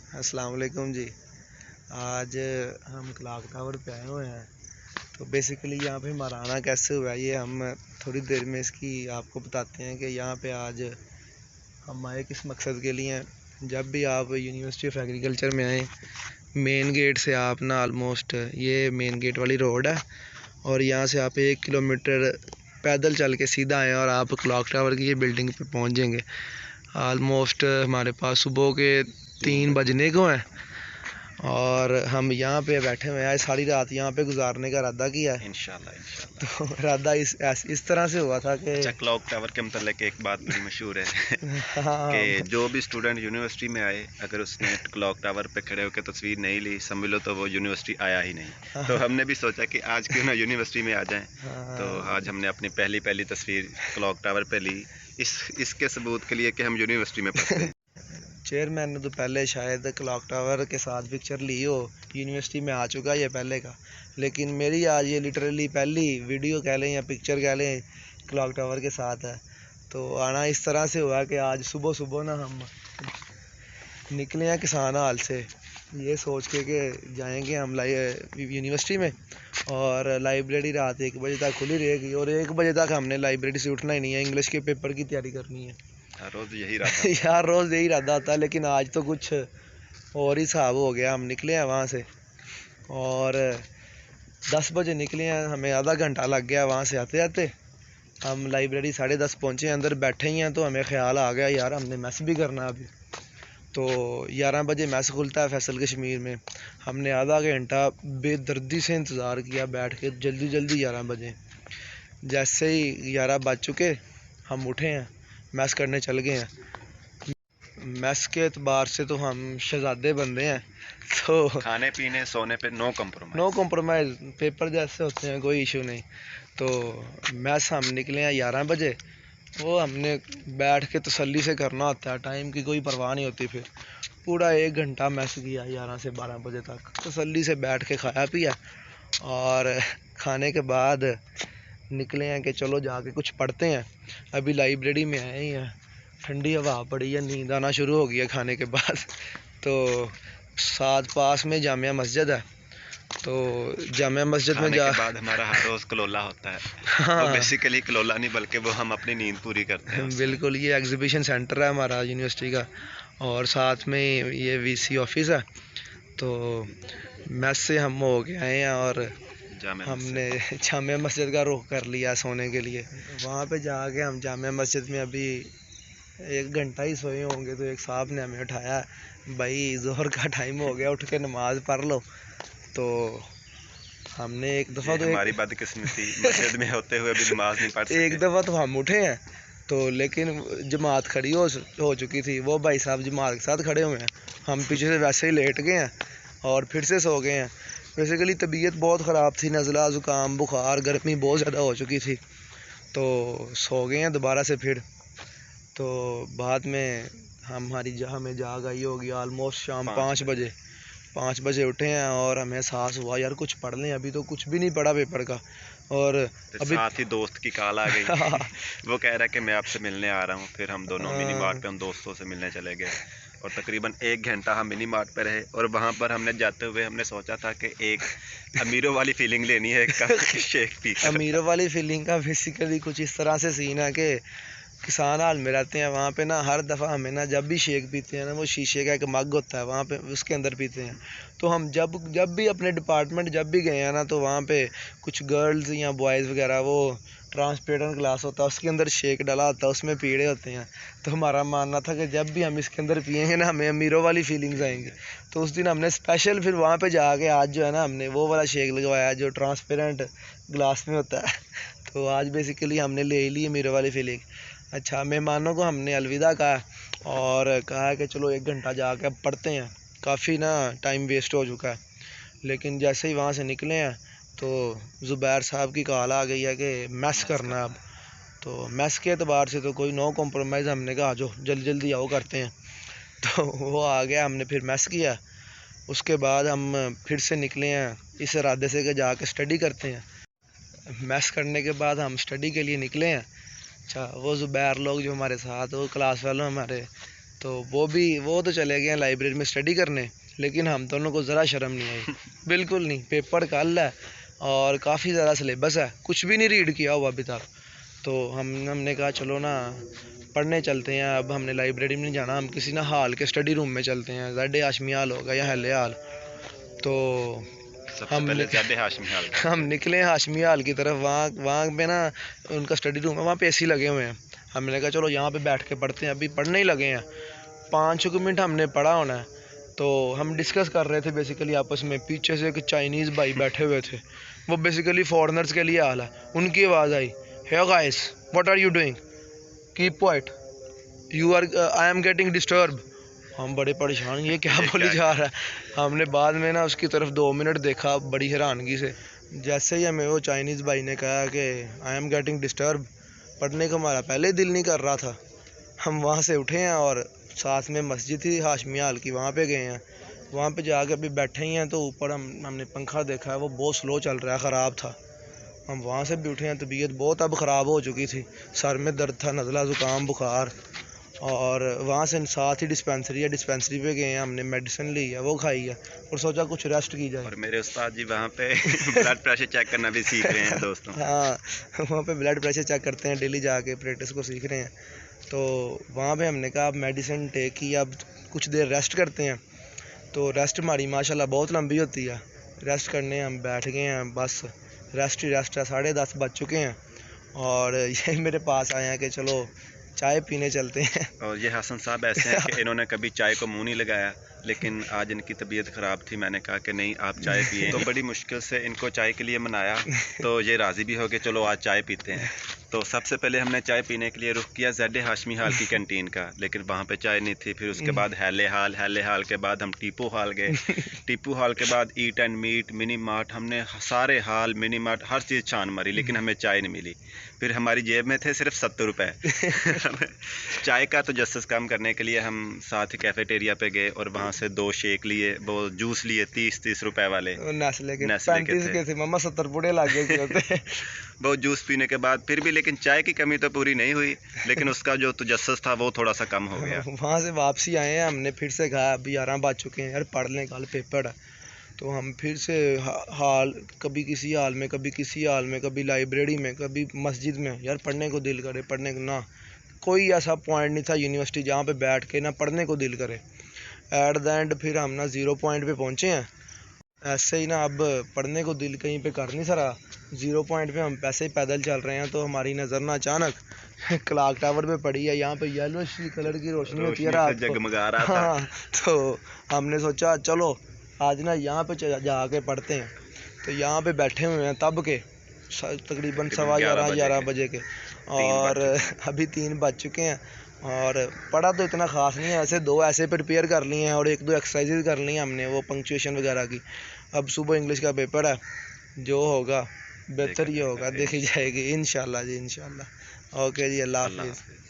अस्सलाम वालेकुम जी। आज हम क्लॉक टावर पे आए हुए हैं। तो बेसिकली यहाँ पे हमारा आना कैसे हुआ है ये हम थोड़ी देर में इसकी आपको बताते हैं कि यहाँ पे आज हम आए किस मकसद के लिए हैं। जब भी आप यूनिवर्सिटी ऑफ एग्रीकल्चर में आए, मेन गेट से आप ना ऑलमोस्ट ये मेन गेट वाली रोड है और यहाँ से आप 1 किलोमीटर पैदल चल के सीधा आएँ और आप क्लॉक टावर की ये बिल्डिंग पे पहुँच जाएंगे। ऑलमोस्ट हमारे पास सुबह के 3 बजने को हैं और हम यहाँ पे बैठे हुए हैं। आज सारी रात यहाँ पे गुजारने का इरादा किया है इंशाल्लाह। तो इरादा इस तरह से हुआ था कि अच्छा, क्लॉक टावर के मतलब एक बात बड़ी मशहूर है हाँ कि जो भी स्टूडेंट यूनिवर्सिटी में आए, अगर उसने क्लॉक टावर पे खड़े होकर तस्वीर नहीं ली, समझ लो तो वो यूनिवर्सिटी आया ही नहीं। तो हमने भी सोचा कि आज क्यों ना यूनिवर्सिटी में आ जाएं। तो आज हमने अपनी पहली तस्वीर क्लॉक टावर पे ली, इसके सबूत के लिए कि हम यूनिवर्सिटी में पढ़ते हैं। चेयरमैन ने तो पहले शायद क्लॉक टावर के साथ पिक्चर ली हो, यूनिवर्सिटी में आ चुका है ये पहले का, लेकिन मेरी आज ये लिटरली पहली वीडियो कह लें या पिक्चर कह लें क्लॉक टावर के साथ है। तो आना इस तरह से हुआ कि आज सुबह सुबह ना हम निकले हैं किसान हाल से, ये सोच के कि जाएंगे हम यूनिवर्सिटी में, और लाइब्रेरी रात 1 बजे तक खुली रहेगी और 1 बजे तक हमने लाइब्रेरी से उठना ही नहीं है, इंग्लिश के पेपर की तैयारी करनी है। रोज़ यही इरादा यार रोज़ यही इरादा होता है, लेकिन आज तो कुछ और ही हिसाब हो गया। हम निकले हैं वहाँ से और 10 बजे निकले हैं, हमें आधा घंटा लग गया वहाँ से आते आते। हम लाइब्रेरी 10:30 पहुँचे, अंदर बैठे ही हैं तो हमें ख्याल आ गया यार हमने मैस भी करना है अभी। तो 11 बजे मैस खुलता है फैसल कश्मीर में। हमने आधा घंटा बेदर्दी से इंतज़ार किया बैठ के, जल्दी जल्दी 11 बजे। जैसे ही 11 बज चुके हम उठे हैं, मैस करने चल गए हैं। मैस के एतबार से तो हम शहजादे बंदे हैं, तो खाने पीने सोने पे नो कॉम्प्रोमाइज़, पेपर जैसे होते हैं कोई इशू नहीं। तो मैस हम निकले हैं 11 बजे, वो हमने बैठ के तसल्ली से करना होता है, टाइम की कोई परवाह नहीं होती। फिर पूरा 1 घंटा मैस किया 11 से 12 बजे तक, तसल्ली से बैठ के खाया पिया और खाने के बाद निकले हैं कि चलो जाके कुछ पढ़ते हैं। अभी लाइब्रेरी में आए ही हैं, ठंडी हवा पड़ी है, नींद आना शुरू हो गई है खाने के बाद। तो साथ पास में जामिया मस्जिद है, तो जामिया मस्जिद में के बाद हमारा हर रोज़ कलोला होता है। हाँ वो बेसिकली कलोला नहीं बल्कि वो हम अपनी नींद पूरी करते हैं बिल्कुल, ये एग्जीबिशन सेंटर है हमारा यूनिवर्सिटी का और साथ में ये वीसी ऑफिस है। तो मैस से हम हो के आए हैं और हमने जामिया मस्जिद का रुख कर लिया सोने के लिए। वहाँ पे जाके हम जामिया मस्जिद में अभी 1 घंटा ही सोए होंगे तो एक साहब ने हमें उठाया, भाई ज़ोहर का टाइम हो गया, उठ के नमाज़ पढ़ लो। तो हमने एक दफ़ा तो हमारी बदकिस्मती मस्जिद में होते हुए भी नमाज नहीं पढ़ सके। एक दफ़ा तो हम उठे हैं तो, लेकिन जमात खड़ी हो चुकी थी, वो भाई साहब जमात के साथ खड़े हुए हैं, हम पीछे से वैसे ही लेट गए हैं और फिर से सो गए हैं। बेसिकली तबीयत बहुत ख़राब थी, नज़ला ज़ुकाम बुखार गर्मी बहुत ज़्यादा हो चुकी थी, तो सो गए हैं दोबारा से। फिर तो बाद में हमें जाग आई होगी ऑलमोस्ट शाम 5 बजे उठे हैं और हमें एहसास हुआ यार कुछ पढ़ लें, अभी तो कुछ भी नहीं पढ़ा पेपर का। और अभी साथ ही दोस्त की कॉल आ गई वो कह रहा है कि मैं आपसे मिलने आ रहा हूँ। फिर हम दोनों मिनी मार्ट पे हम दोस्तों से मिलने चले गए और तकरीबन 1 घंटा हम मिनी मार्ट पे रहे और वहाँ पर हमने जाते हुए हमने सोचा था कि एक अमीरों वाली फीलिंग लेनी है शेक पी। अमीरों वाली फीलिंग का बेसिकली कुछ इस तरह से सीन है कि किसान हाल में रहते हैं, वहाँ पे ना हर दफ़ा हमें ना जब भी शेक पीते हैं ना, वो शीशे का एक मग होता है वहाँ पे, उसके अंदर पीते हैं। तो हम जब भी अपने डिपार्टमेंट जब भी गए हैं ना, तो वहाँ पे कुछ गर्ल्स या बॉयज़ वगैरह, वो ट्रांसपेरेंट ग्लास होता है उसके अंदर शेक डाला होता है, उसमें पीड़े होते हैं। तो हमारा मानना था कि जब भी हम इसके अंदर पिएंगे ना हमें अमीरों वाली फीलिंग्स आएंगी। तो उस दिन हमने स्पेशल फिर वहाँ पे जाके आज जो है ना हमने वो वाला शेक लगवाया जो ट्रांसपेरेंट ग्लास में होता है। तो आज बेसिकली हमने ले ली अमीरों वाली फीलिंग। अच्छा, मेहमानों को हमने अलविदा कहा और कहा कि चलो 1 घंटा जाके अब पढ़ते हैं, काफ़ी ना टाइम वेस्ट हो चुका है। लेकिन जैसे ही वहाँ से निकले हैं तो ज़ुबैर साहब की कॉल आ गई है कि मैस करना अब। तो मैस के एतबार से तो कोई नो कॉम्प्रोमाइज़, हमने कहा जो जल्दी जल्दी आओ करते हैं। तो वो आ गया, हमने फिर मैस किया। उसके बाद हम फिर से निकले हैं इस इरादे से कि जाके स्टडी करते हैं। मैस करने के बाद हम स्टडी के लिए निकले हैं। अच्छा, वो ज़ुबैर लोग जो हमारे साथ, वो क्लास वालों हमारे तो वो तो चले गए हैं लाइब्रेरी में स्टडी करने, लेकिन हम दोनों को ज़रा शर्म नहीं आई, बिल्कुल नहीं। पेपर कल है और काफ़ी ज़्यादा सिलेबस है, कुछ भी नहीं रीड किया हुआ अभी तक। तो हमने कहा चलो ना पढ़ने चलते हैं। अब हमने लाइब्रेरी में नहीं जाना, हम किसी ना हॉल के स्टडी रूम में चलते हैं, ज़ेड हाशमी हॉल होगा या हेले हॉल। तो हम निकले हाशमी हॉल की तरफ। वहाँ पे ना उनका स्टडी रूम है, वहाँ पे एसी लगे हुए हैं। हमने कहा चलो यहाँ पे बैठ के पढ़ते हैं, अभी पढ़ने ही लगे हैं, 5 मिनट हमने पढ़ा होना है। तो हम डिस्कस कर रहे थे बेसिकली आपस में, पीछे से एक चाइनीज़ भाई बैठे हुए थे, वो बेसिकली फॉरेनर्स के लिए हाल है। उनकी आवाज़ आई, hey guys what are you doing, keep quiet, you are I am getting disturb. हम बड़े परेशान, ये क्या बोली जा रहा है। हमने बाद में ना उसकी तरफ 2 मिनट देखा बड़ी हैरानगी से। जैसे ही हमें वो चाइनीज़ भाई ने कहा कि आई एम गेटिंग डिस्टर्ब, पढ़ने को हमारा पहले दिल नहीं कर रहा था। हम वहाँ से उठे हैं और साथ में मस्जिद थी हाशमी हाल की, वहाँ पे गए हैं। वहाँ पे जाके अभी बैठे ही हैं तो ऊपर हमने पंखा देखा है, वो बहुत स्लो चल रहा है, ख़राब था। हम वहाँ से भी उठे हैं, तबीयत बहुत अब ख़राब हो चुकी थी, सर में दर्द था, नज़ला ज़ुकाम बुखार। और वहाँ से साथ ही डिस्पेंसरी है, डिस्पेंसरी पे गए हैं, हमने मेडिसिन ली है, वो खाई है और सोचा कुछ रेस्ट की जाए। और मेरे उस्ताद जी वहाँ पे ब्लड प्रेशर चेक करना भी सीख रहे हैं दोस्तों। हाँ, वहाँ पे ब्लड प्रेशर चेक करते हैं डेली जाके, प्रैक्टिस को सीख रहे हैं। तो वहाँ पे हमने कहा अब मेडिसिन टेक की, अब कुछ देर रेस्ट करते हैं। तो रेस्ट हमारी माशाल्लाह बहुत लंबी होती है। रेस्ट करने हम बैठ गए हैं, बस रेस्ट ही रेस्ट है। 10:30 बज चुके हैं और ये मेरे पास आए हैं कि चलो चाय पीने चलते हैं। और ये हसन साहब ऐसे हैं कि इन्होंने कभी चाय को मुंह नहीं लगाया, लेकिन आज इनकी तबीयत ख़राब थी। मैंने कहा कि नहीं आप चाय पिए, तो बड़ी मुश्किल से इनको चाय के लिए मनाया, तो ये राज़ी भी हो गए, चलो आज चाय पीते हैं। तो सबसे पहले हमने चाय पीने के लिए रुख किया ज़ेड हाशमी हाल की कैंटीन का, लेकिन वहाँ पे चाय नहीं थी। फिर उसके बाद हेले हाल के बाद हम टीपू हाल गए। टीपू हाल के बाद eat and meet, mini mart, हमने सारे हाल, मिनी मार्ट, हर चीज़ छान मारी, लेकिन हमें चाय नहीं मिली। फिर हमारी जेब में थे सिर्फ 70 रुपये। चाय का तो जस्टिस कम करने के लिए हम साथ ही कैफेटेरिया पे गए और वहाँ से 2 शेक लिए, वो जूस लिए 30-30 रुपए वाले, नेस्ले के थे। मम्मा 70 बुढ़े लागे थे। वो जूस पीने के बाद फिर भी, लेकिन चाय की कमी तो पूरी नहीं हुई, लेकिन उसका जो तजस्सुस था वो थोड़ा सा कम हो गया। वहाँ से वापसी आए हैं, हमने फिर से कहा अभी 11 बज चुके हैं यार, पढ़ लें, कल पेपर है। तो हम फिर से हाल, कभी किसी हाल में, कभी किसी हाल में, कभी लाइब्रेरी में, कभी मस्जिद में। यार पढ़ने को दिल करे, पढ़ने को ना कोई ऐसा पॉइंट नहीं था यूनिवर्सिटी जहाँ पे बैठ के ना पढ़ने को दिल करे। एट द एंड फिर हम ना 0 पॉइंट पे पहुँचे हैं। ऐसे ही ना अब पढ़ने को दिल कहीं पे कर नहीं सका। 0 पॉइंट पे हम पैसे ही पैदल चल रहे हैं तो हमारी नज़र ना अचानक क्लॉक टावर पे पड़ी है। यहाँ पे येलो कलर की रोशनी होती है रात को, जगमगा रहा था। हाँ, तो हमने सोचा चलो आज ना यहाँ पे जाके पढ़ते हैं। तो यहाँ पे बैठे हुए हैं तब के तकरीबन 11:15 बजे के, और अभी 3 बज चुके हैं। और पढ़ा तो इतना ख़ास नहीं है, ऐसे 2 ऐसे प्रिपेयर कर लिए हैं और 1-2 एक्सरसाइजेज कर ली हैं हमने, वो पंक्चुएशन वगैरह की। अब सुबह इंग्लिश का पेपर है, जो होगा बेहतर ही होगा, देखी जाएगी इंशाल्लाह जी, इंशाल्लाह। ओके जी, अल्लाह हाफिज़।